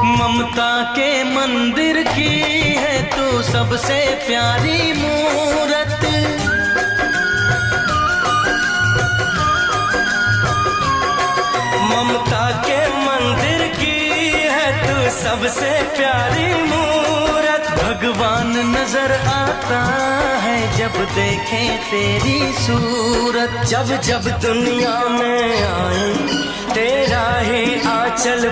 ममता के मंदिर की है तू सबसे प्यारी मूरत। ममता के मंदिर की है तू सबसे प्यारी मूरत। भगवान नजर आता है जब देखे तेरी सूरत। जब जब दुनिया में आए तेरा ही आंचल